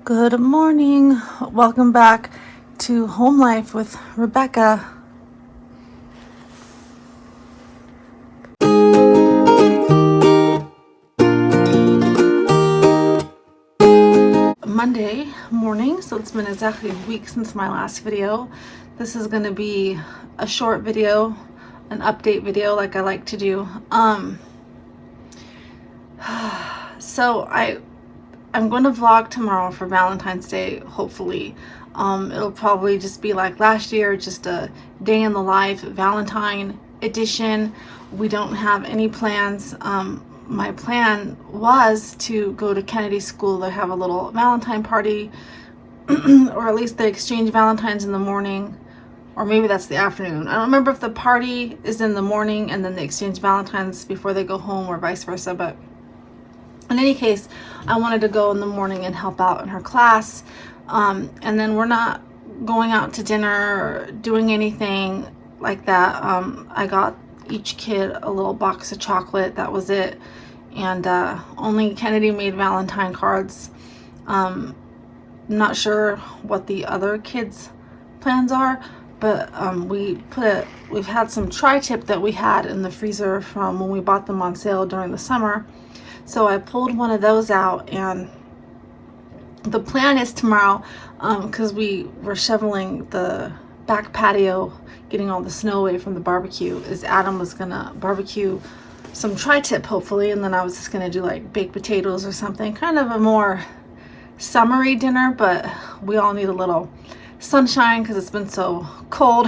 Good morning. Welcome back to Home Life with Rebecca. Monday morning, so it's been exactly a week since my last video. This is going to be a short video, an update video like I like to do. So I'm going to vlog tomorrow for Valentine's Day, hopefully. It'll probably just be like last year, just a day in the life, Valentine edition. We don't have any plans. My plan was to go to Kennedy School to have a little Valentine party, or at least they exchange Valentines in the morning, or maybe that's the afternoon. I don't remember if the party is in the morning and then they exchange Valentines before they go home or vice versa, but in any case, I wanted to go in the morning and help out in her class. And then we're not going out to dinner or doing anything like that. I got each kid a little box of chocolate. That was it. And only Kennedy made Valentine cards. Not sure what the other kids' plans are, but we've had some tri-tip that we had in the freezer from when we bought them on sale during the summer. So I pulled one of those out, and the plan is tomorrow, because we were shoveling the back patio, getting all the snow away from the barbecue, is Adam was gonna barbecue some tri-tip hopefully, and then I was just gonna do like baked potatoes or something, kind of a more summery dinner, but we all need a little sunshine because it's been so cold.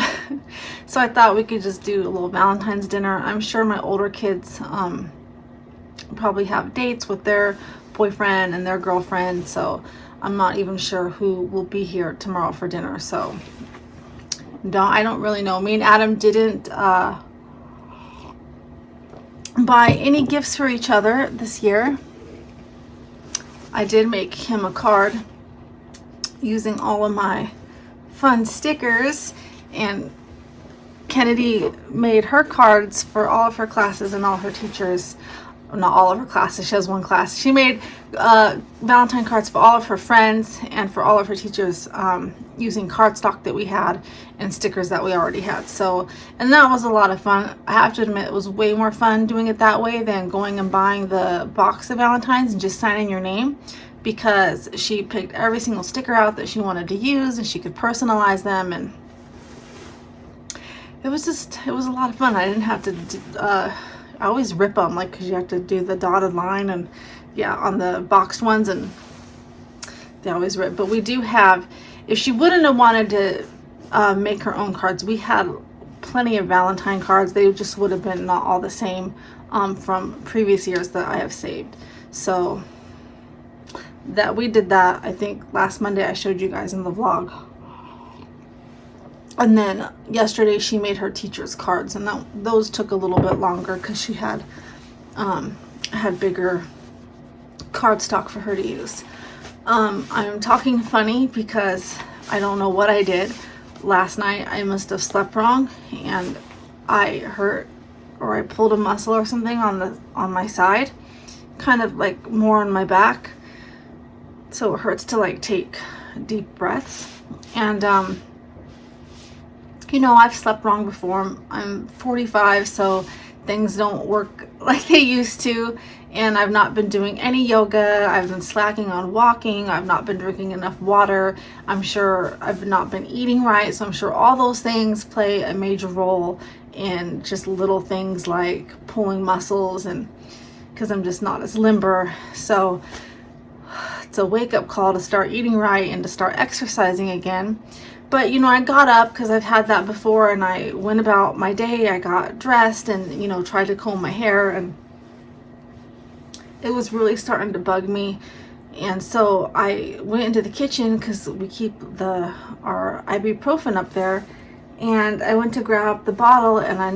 So I thought we could just do a little Valentine's dinner. I'm sure my older kids probably have dates with their boyfriend and their girlfriend, so I'm not even sure who will be here tomorrow for dinner. So I don't really know. Me and Adam didn't buy any gifts for each other this year. I did make him a card using all of my fun stickers, and Kennedy made her cards for all of her classes and all her teachers. Not all of her classes, she has one class. She made Valentine cards for all of her friends and for all of her teachers, using cardstock that we had and stickers that we already had. So, and that was a lot of fun. I have to admit, it was way more fun doing it that way than going and buying the box of Valentines and just signing your name, because she picked every single sticker out that she wanted to use and she could personalize them, and it was a lot of fun. I didn't have to I always rip them, like, because you have to do the dotted line, and yeah, on the boxed ones, and they always rip. But we do have, if she wouldn't have wanted to make her own cards, we had plenty of Valentine cards. They just would have been not all the same from previous years that I have saved. So that we did that, I think last Monday I showed you guys in the vlog. And then yesterday she made her teacher's cards, and those took a little bit longer because she had bigger cardstock for her to use. I'm talking funny because I don't know what I did last night. I must have slept wrong, and I hurt, or I pulled a muscle or something on my side, kind of like more on my back. So it hurts to like take deep breaths, and you know, I've slept wrong before. I'm 45, so things don't work like they used to, and I've not been doing any yoga. I've been slacking on walking. I've not been drinking enough water. I'm sure I've not been eating right, so I'm sure all those things play a major role in just little things like pulling muscles, and because I'm just not as limber. So it's a wake-up call to start eating right and to start exercising again. But, you know, I got up because I've had that before, and I went about my day. I got dressed and, you know, tried to comb my hair, and it was really starting to bug me. And so I went into the kitchen because we keep our ibuprofen up there, and I went to grab the bottle, and I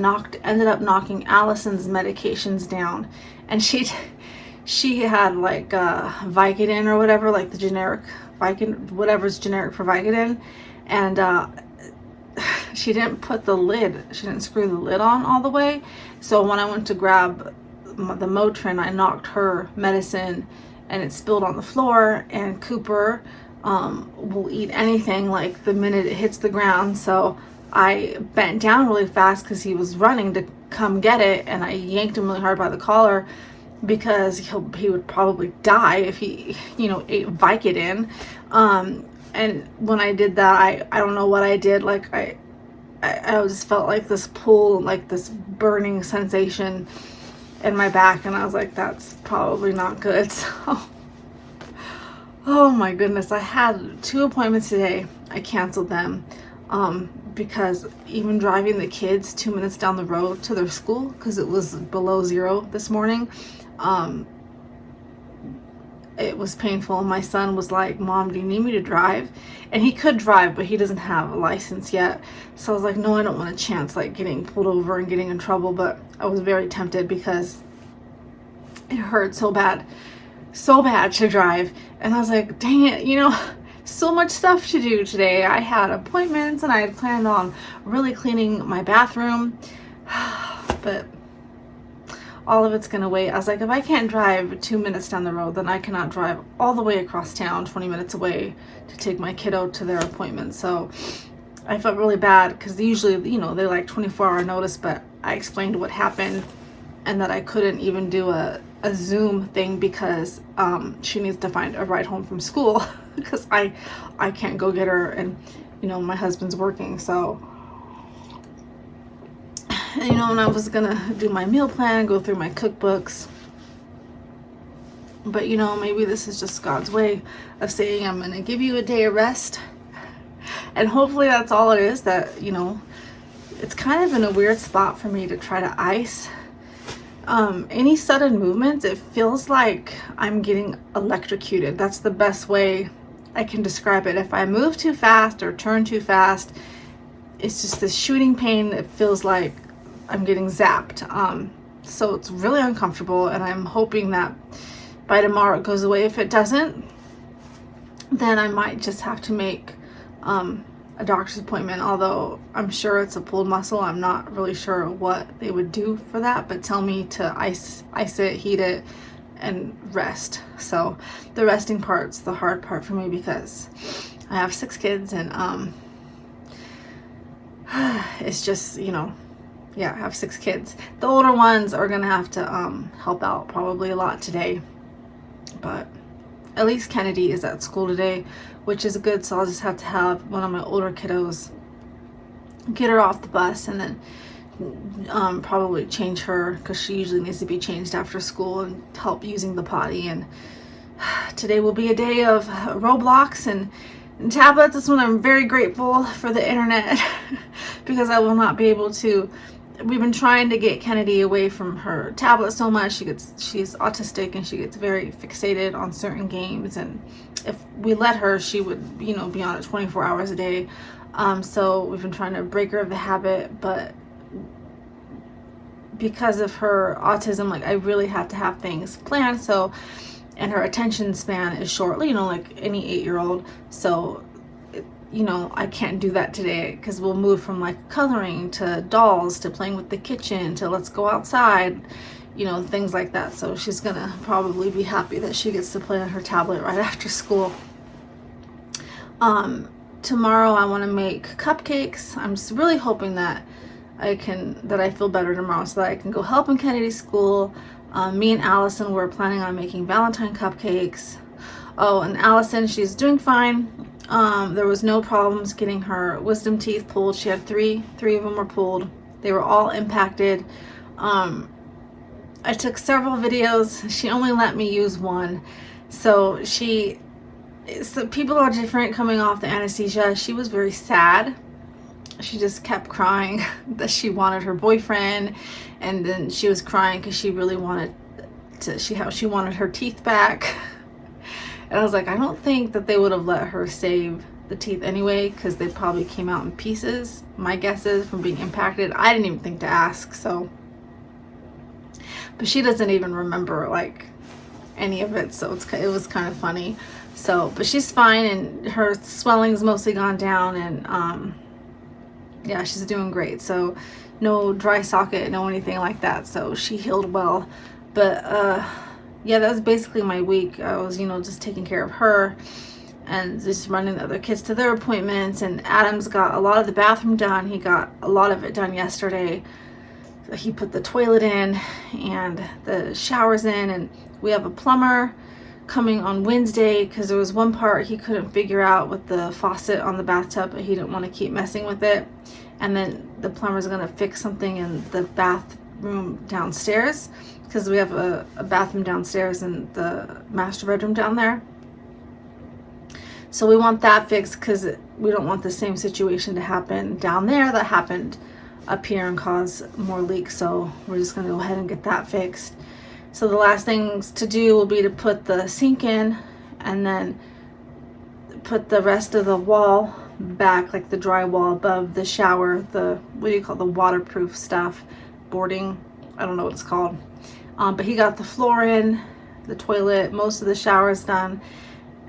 ended up knocking Allison's medications down. And she had like Vicodin or whatever, like the generic Vicodin, whatever's generic for Vicodin. And she didn't put the lid, she didn't screw the lid on all the way. So when I went to grab the Motrin, I knocked her medicine and it spilled on the floor, and Cooper will eat anything like the minute it hits the ground. So I bent down really fast because he was running to come get it, and I yanked him really hard by the collar because he would probably die if he, ate Vicodin. And when I did that, I don't know what I did. Like I just felt like this pull, like this burning sensation in my back, and I was like, that's probably not good. So, oh my goodness, I had 2 appointments today. I canceled them because even driving the kids 2 minutes down the road to their school, because it was below zero this morning, it was painful. My son was like, Mom, do you need me to drive? And he could drive, but he doesn't have a license yet. So I was like, no, I don't want a chance like getting pulled over and getting in trouble. But I was very tempted because it hurt so bad to drive. And I was like, dang it, so much stuff to do today. I had appointments and I had planned on really cleaning my bathroom. But all of it's gonna wait. I was like, if I can't drive 2 minutes down the road, then I cannot drive all the way across town 20 minutes away to take my kiddo to their appointment. So I felt really bad because usually, they like 24-hour notice, but I explained what happened and that I couldn't even do a Zoom thing because she needs to find a ride home from school because I can't go get her, and my husband's working. So and I was gonna do my meal plan, go through my cookbooks, but maybe this is just God's way of saying I'm gonna give you a day of rest, and hopefully that's all it is. That it's kind of in a weird spot for me to try to ice. Any sudden movements, it feels like I'm getting electrocuted. That's the best way I can describe it. If I move too fast or turn too fast, it's just this shooting pain. It feels like I'm getting zapped. So it's really uncomfortable, and I'm hoping that by tomorrow it goes away. If it doesn't, then I might just have to make a doctor's appointment, although I'm sure it's a pulled muscle. I'm not really sure what they would do for that, but tell me to ice it, heat it, and rest. So the resting part's the hard part for me because I have 6 kids, and it's just, I have 6 kids. The older ones are gonna have to help out probably a lot today, but at least Kennedy is at school today, which is good. So I'll just have to have one of my older kiddos get her off the bus, and then probably change her because she usually needs to be changed after school, and help using the potty. And today will be a day of Roblox and tablets. This one I'm very grateful for the internet because I will not be able to. We've been trying to get Kennedy away from her tablet so much. She's autistic, and she gets very fixated on certain games, and if we let her, she would be on it 24 hours a day. So we've been trying to break her of the habit, but because of her autism, like I really have to have things planned. So, and her attention span is short, like any 8-year-old. So I can't do that today because we'll move from like coloring to dolls to playing with the kitchen to let's go outside, things like that. So she's gonna probably be happy that she gets to play on her tablet right after school. Tomorrow I want to make cupcakes. I'm just really hoping that I feel better tomorrow so that I can go help in Kennedy's school. Me and Allison were planning on making Valentine cupcakes. Oh, and Allison, she's doing fine. There was no problems getting her wisdom teeth pulled. She had three of them were pulled. They were all impacted. I took several videos. She only let me use one. So people are different coming off the anesthesia. She was very sad. She just kept crying that she wanted her boyfriend, and then she was crying because she really wanted she wanted her teeth back. And I was like, I don't think that they would have let her save the teeth anyway, because they probably came out in pieces. My guess is from being impacted. I didn't even think to ask. So, but she doesn't even remember like any of it. So it was kind of funny. So, but she's fine, and her swelling's mostly gone down, and yeah, she's doing great. So no dry socket, no anything like that. So she healed well. But yeah, that was basically my week. I was, just taking care of her and just running the other kids to their appointments. And Adam's got a lot of the bathroom done. He got a lot of it done yesterday. He put the toilet in and the showers in, and we have a plumber coming on Wednesday because there was one part he couldn't figure out with the faucet on the bathtub, but he didn't want to keep messing with it. And then the plumber's going to fix something in the bathroom downstairs, because we have a bathroom downstairs and the master bedroom down there. So we want that fixed because we don't want the same situation to happen down there that happened up here and cause more leaks. So we're just going to go ahead and get that fixed. So the last things to do will be to put the sink in and then put the rest of the wall back, like the drywall above the shower, the, what do you call, the waterproof stuff, boarding, I don't know what it's called. But he got the floor in, the toilet, most of the shower is done,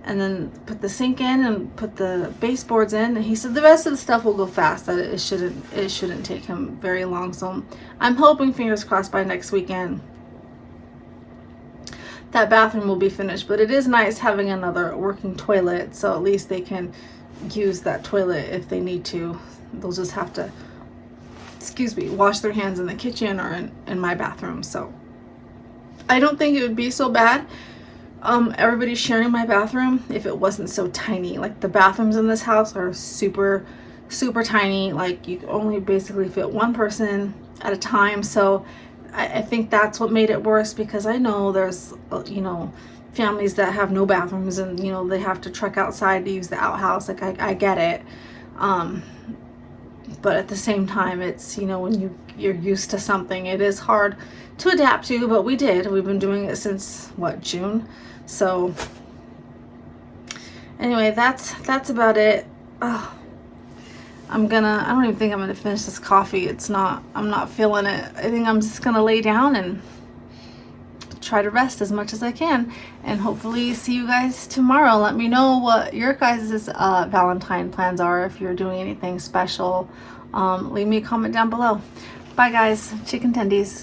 and then put the sink in and put the baseboards in. And he said the rest of the stuff will go fast, that it shouldn't take him very long. So I'm hoping, fingers crossed, by next weekend that bathroom will be finished. But it is nice having another working toilet, so at least they can use that toilet if they need to. They'll just have to, wash their hands in the kitchen or in my bathroom. So I don't think it would be so bad, everybody sharing my bathroom, if it wasn't so tiny. Like, the bathrooms in this house are super tiny. Like, you can only basically fit one person at a time. So I think that's what made it worse, because I know there's, families that have no bathrooms and, they have to trek outside to use the outhouse. Like, I get it. But at the same time, it's, when you're used to something, it is hard to adapt to, but we did. We've been doing it since, June? So anyway, that's about it. I don't even think I'm gonna finish this coffee. I'm not feeling it. I think I'm just gonna lay down and try to rest as much as I can, and hopefully see you guys tomorrow. Let me know what your guys' Valentine plans are, if you're doing anything special. Leave me a comment down below. Bye guys, chicken tendies.